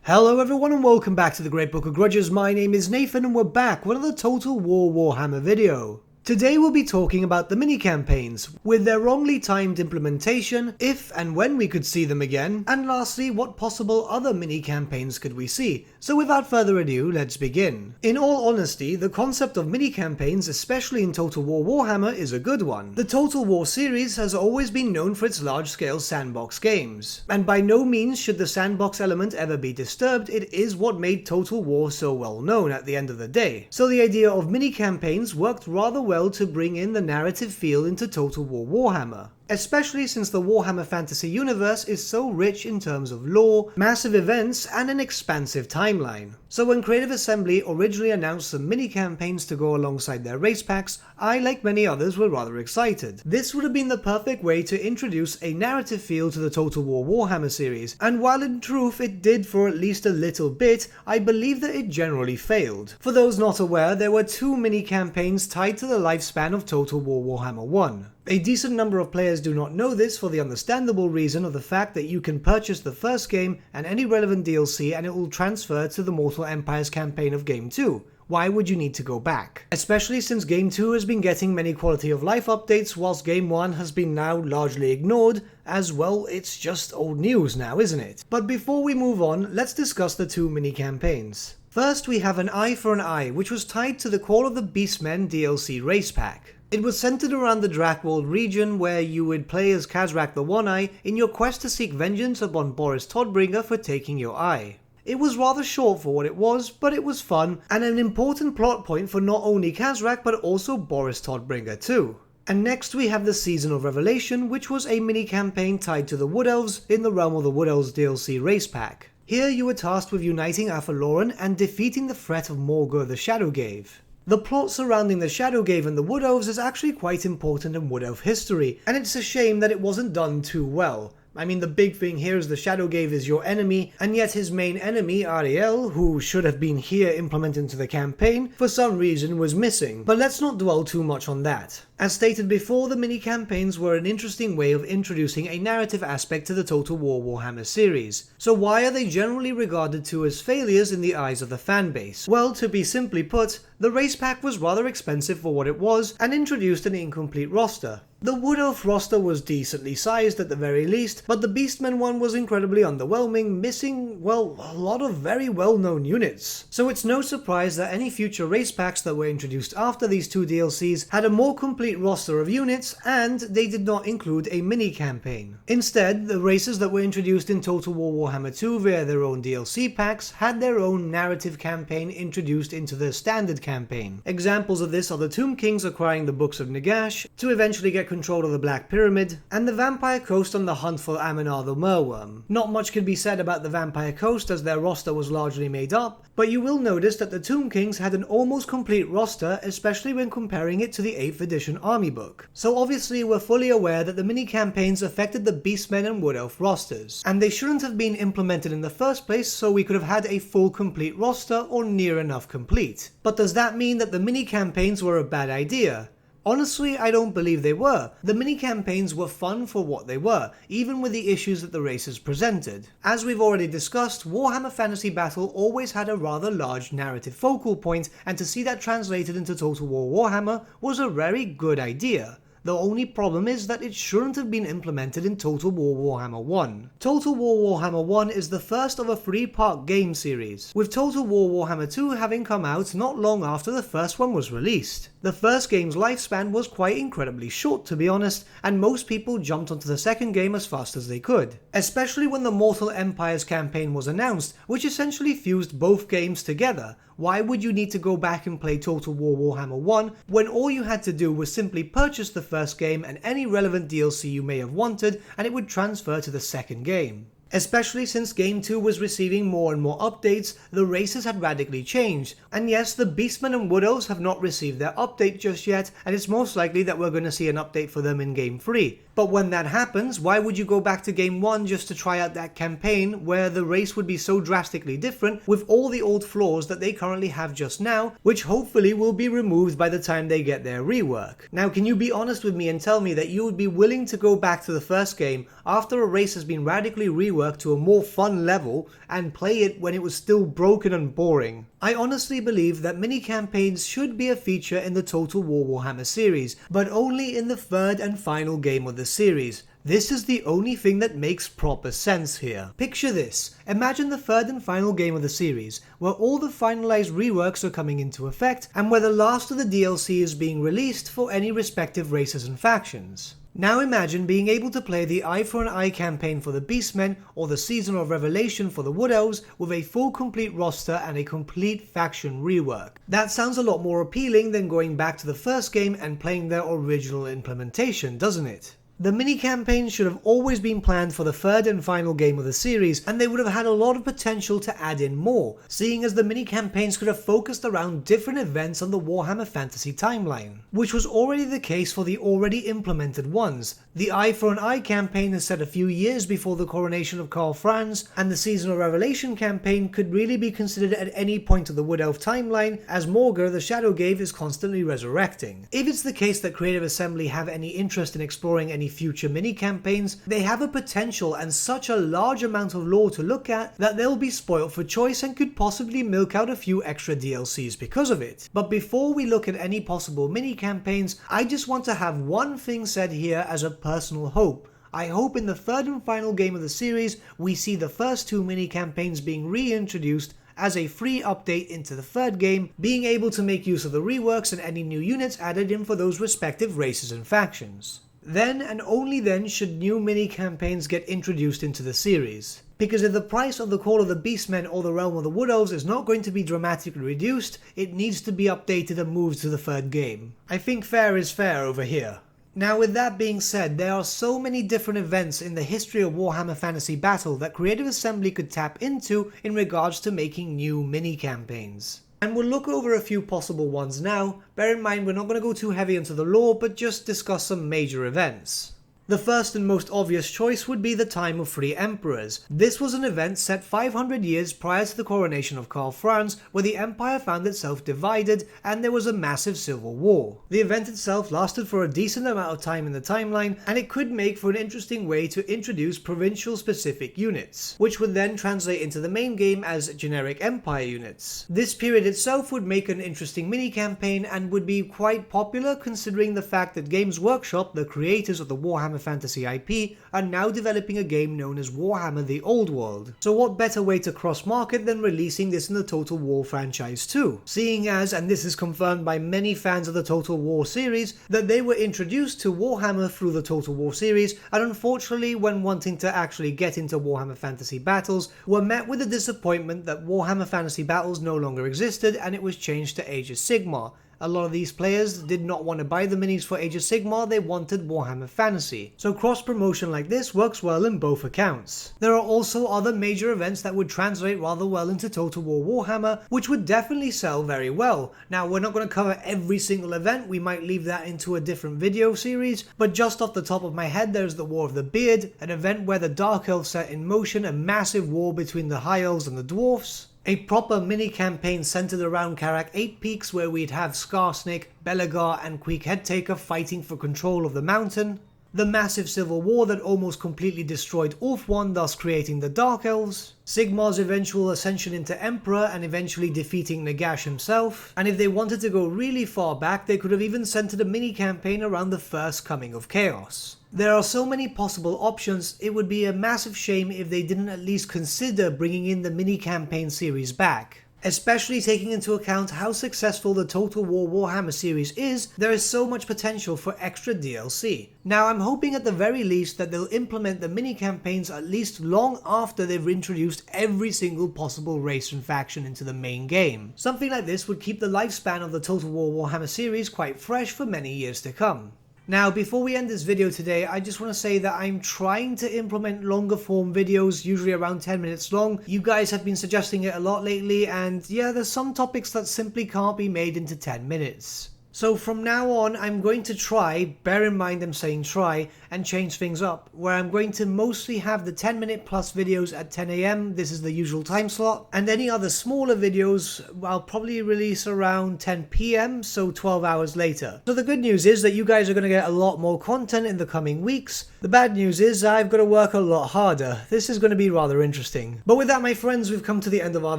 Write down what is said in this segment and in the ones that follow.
Hello everyone and welcome back to the Great Book of Grudges. My name is Nathan and we're back with another Total War Warhammer video. Today we'll be talking about the mini-campaigns, with their wrongly timed implementation, if and when we could see them again, and lastly what possible other mini-campaigns could we see. So without further ado, let's begin. In all honesty, the concept of mini-campaigns, especially in Total War Warhammer, is a good one. The Total War series has always been known for its large-scale sandbox games, and by no means should the sandbox element ever be disturbed. It is what made Total War so well known at the end of the day. So the idea of mini-campaigns worked rather well to bring in the narrative feel into Total War Warhammer, especially since the Warhammer Fantasy universe is so rich in terms of lore, massive events, and an expansive timeline. So when Creative Assembly originally announced some mini-campaigns to go alongside their race packs, I, like many others, were rather excited. This would have been the perfect way to introduce a narrative feel to the Total War Warhammer series, and while in truth it did for at least a little bit, I believe that it generally failed. For those not aware, there were two mini-campaigns tied to the lifespan of Total War Warhammer 1. A decent number of players do not know this for the understandable reason of the fact that you can purchase the first game and any relevant DLC and it will transfer to the Mortal Empires campaign of Game 2. Why would you need to go back? Especially since Game 2 has been getting many quality of life updates whilst Game 1 has been now largely ignored, as well it's just old news now, isn't it? But before we move on, let's discuss the two mini-campaigns. First we have an Eye for an Eye, which was tied to the Call of the Beastmen DLC race pack. It was centered around the Drakworld region where you would play as Khazrak the One-Eye in your quest to seek vengeance upon Boris Todbringer for taking your eye. It was rather short for what it was, but it was fun and an important plot point for not only Khazrak but also Boris Todbringer too. And next we have the Season of Revelation, which was a mini-campaign tied to the Wood Elves in the Realm of the Wood Elves DLC race pack. Here you were tasked with uniting Athaloran and defeating the threat of Morgur the Shadowgave. The plot surrounding the Shadowgave and the Wood Elves is actually quite important in Wood Elf history, and it's a shame that it wasn't done too well. I mean, the big thing here is the Shadowgave is your enemy, and yet his main enemy, Ariel, who should have been here implemented into the campaign, for some reason was missing. But let's not dwell too much on that. As stated before, the mini-campaigns were an interesting way of introducing a narrative aspect to the Total War Warhammer series. So why are they generally regarded to as failures in the eyes of the fanbase? Well, to be simply put, the race pack was rather expensive for what it was and introduced an incomplete roster. The Wood Elf roster was decently sized at the very least, but the Beastmen one was incredibly underwhelming, missing, well, a lot of very well-known units. So it's no surprise that any future race packs that were introduced after these two DLCs had a more complete roster of units, and they did not include a mini-campaign. Instead, the races that were introduced in Total War Warhammer 2 via their own DLC packs had their own narrative campaign introduced into the standard campaign. Examples of this are the Tomb Kings acquiring the Books of Nagash to eventually get control of the Black Pyramid, and the Vampire Coast on the hunt for Aminar the Merworm. Not much can be said about the Vampire Coast as their roster was largely made up, but you will notice that the Tomb Kings had an almost complete roster, especially when comparing it to the 8th edition army book. So obviously we're fully aware that the mini-campaigns affected the Beastmen and Wood Elf rosters, and they shouldn't have been implemented in the first place, so we could have had a full complete roster or near enough complete. But does that mean that the mini-campaigns were a bad idea? Honestly, I don't believe they were. The mini-campaigns were fun for what they were, even with the issues that the races presented. As we've already discussed, Warhammer Fantasy Battle always had a rather large narrative focal point, and to see that translated into Total War Warhammer was a very good idea. The only problem is that it shouldn't have been implemented in Total War Warhammer 1. Total War Warhammer 1 is the first of a 3-part game series, with Total War Warhammer 2 having come out not long after the first one was released. The first game's lifespan was quite incredibly short, to be honest, and most people jumped onto the second game as fast as they could. Especially when the Mortal Empires campaign was announced, which essentially fused both games together. Why would you need to go back and play Total War Warhammer 1 when all you had to do was simply purchase the first game and any relevant DLC you may have wanted, and it would transfer to the second game? Especially since Game 2 was receiving more and more updates, the races had radically changed. And yes, the Beastmen and Wood Elves have not received their update just yet, and it's most likely that we're going to see an update for them in Game 3. But when that happens, why would you go back to game 1 just to try out that campaign where the race would be so drastically different with all the old flaws that they currently have just now, which hopefully will be removed by the time they get their rework? Now, can you be honest with me and tell me that you would be willing to go back to the first game after a race has been radically reworked to a more fun level and play it when it was still broken and boring? I honestly believe that mini campaigns should be a feature in the Total War Warhammer series, but only in the third and final game of the series. This is the only thing that makes proper sense here. Picture this. Imagine the third and final game of the series, where all the finalized reworks are coming into effect, and where the last of the DLC is being released for any respective races and factions. Now imagine being able to play the Eye for an Eye campaign for the Beastmen or the Season of Revelation for the Wood Elves with a full complete roster and a complete faction rework. That sounds a lot more appealing than going back to the first game and playing their original implementation, doesn't it? The mini-campaign should have always been planned for the third and final game of the series, and they would have had a lot of potential to add in more, seeing as the mini-campaigns could have focused around different events on the Warhammer Fantasy timeline, which was already the case for the already implemented ones. The Eye for an Eye campaign is set a few years before the coronation of Karl Franz, and the Season of Revelation campaign could really be considered at any point of the Wood Elf timeline, as Morgur the Shadowgave is constantly resurrecting. If it's the case that Creative Assembly have any interest in exploring any future mini-campaigns, they have a potential and such a large amount of lore to look at that they'll be spoiled for choice and could possibly milk out a few extra DLCs because of it. But before we look at any possible mini-campaigns, I just want to have one thing said here as a personal hope. I hope in the third and final game of the series we see the first two mini-campaigns being reintroduced as a free update into the third game, being able to make use of the reworks and any new units added in for those respective races and factions. Then and only then should new mini-campaigns get introduced into the series. Because if the price of the Call of the Beastmen or the Realm of the Wood Elves is not going to be dramatically reduced, it needs to be updated and moved to the third game. I think fair is fair over here. Now, with that being said, there are so many different events in the history of Warhammer Fantasy Battle that Creative Assembly could tap into in regards to making new mini-campaigns. And we'll look over a few possible ones now. Bear in mind we're not going to go too heavy into the lore, but just discuss some major events. The first and most obvious choice would be the Time of Three Emperors. This was an event set 500 years prior to the coronation of Karl Franz, where the empire found itself divided and there was a massive civil war. The event itself lasted for a decent amount of time in the timeline, and it could make for an interesting way to introduce provincial specific units, which would then translate into the main game as generic empire units. This period itself would make an interesting mini-campaign and would be quite popular considering the fact that Games Workshop, the creators of the Warhammer Fantasy IP, are now developing a game known as Warhammer the Old World. So what better way to cross-market than releasing this in the Total War franchise too? Seeing as, and this is confirmed by many fans of the Total War series, that they were introduced to Warhammer through the Total War series, and unfortunately when wanting to actually get into Warhammer Fantasy Battles, were met with the disappointment that Warhammer Fantasy Battles no longer existed and it was changed to Age of Sigmar. A lot of these players did not want to buy the minis for Age of Sigmar, they wanted Warhammer Fantasy. So cross-promotion like this works well in both accounts. There are also other major events that would translate rather well into Total War Warhammer, which would definitely sell very well. Now, we're not going to cover every single event, we might leave that into a different video series, but just off the top of my head there's the War of the Beard, an event where the Dark Elves set in motion a massive war between the High Elves and the Dwarfs. A proper mini-campaign centered around Karak 8 Peaks where we'd have Scarsnake, Belegar and Queek Headtaker fighting for control of the mountain. The massive civil war that almost completely destroyed Ulthuan, thus creating the Dark Elves. Sigmar's eventual ascension into Emperor and eventually defeating Nagash himself. And if they wanted to go really far back, they could have even centered a mini-campaign around the first coming of Chaos. There are so many possible options, it would be a massive shame if they didn't at least consider bringing in the mini-campaign series back. Especially taking into account how successful the Total War Warhammer series is, there is so much potential for extra DLC. Now I'm hoping at the very least that they'll implement the mini-campaigns at least long after they've introduced every single possible race and faction into the main game. Something like this would keep the lifespan of the Total War Warhammer series quite fresh for many years to come. Now, before we end this video today, I just want to say that I'm trying to implement longer form videos, usually around 10 minutes long. You guys have been suggesting it a lot lately, and yeah, there's some topics that simply can't be made into 10 minutes. So from now on, I'm going to try, bear in mind I'm saying try, and change things up, where I'm going to mostly have the 10-minute plus videos at 10 AM, this is the usual time slot, and any other smaller videos I'll probably release around 10 PM, so 12 hours later. So the good news is that you guys are going to get a lot more content in the coming weeks. The bad news is I've got to work a lot harder. This is going to be rather interesting. But with that, my friends, we've come to the end of our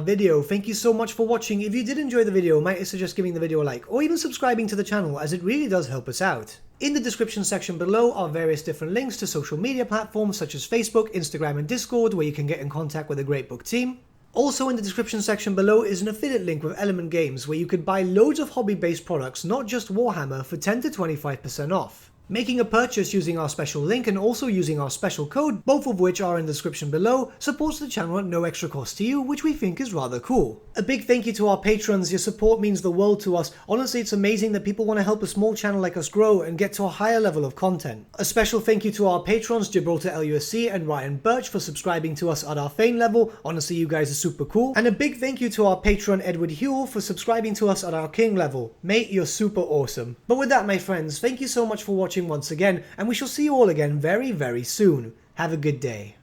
video. Thank you so much for watching. If you did enjoy the video, might I suggest giving the video a like, or even subscribing to the channel, as it really does help us out. In the description section below are various different links to social media platforms such as Facebook, Instagram and Discord, where you can get in contact with the Great Book team. Also in the description section below is an affiliate link with Element Games, where you could buy loads of hobby-based products, not just Warhammer, for 10 to 25% off. Making a purchase using our special link and also using our special code, both of which are in the description below, supports the channel at no extra cost to you, which we think is rather cool. A big thank you to our patrons. Your support means the world to us. Honestly, it's amazing that people want to help a small channel like us grow and get to a higher level of content. A special thank you to our patrons Gibraltar LUSC and Ryan Bertsche for subscribing to us at our Fame level. Honestly, you guys are super cool. And a big thank you to our patron Edward Huell for subscribing to us at our King level. Mate, you're super awesome. But with that, my friends, thank you so much for watching once again, and we shall see you all again very, very soon. Have a good day.